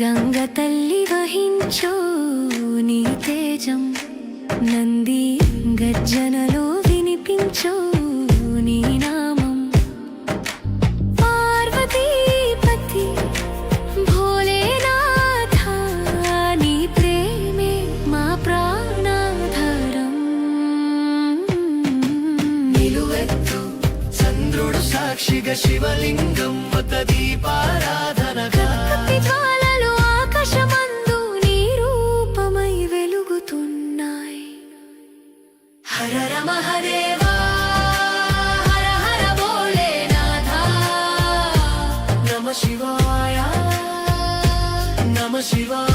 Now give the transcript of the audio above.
గంగ తల్లి వహించో నీ తేజం, నంది గర్జనలో వినిపించో నీ నామం. పార్వతీపతి భోలేనాథ, నీ ప్రేమే మా ప్రాణాధారం. నిలువెత్తు చంద్రుడు సాక్షిగా శివలింగం వద్ద దీపారాధనగా, జ్వాలలు ఆకాశమందు నీ రూపమై వెలుగుతున్నాయి. హర రమ హరేవా, హర హర భోలేనాథ, నమ శివాయ, నమ శివాయ.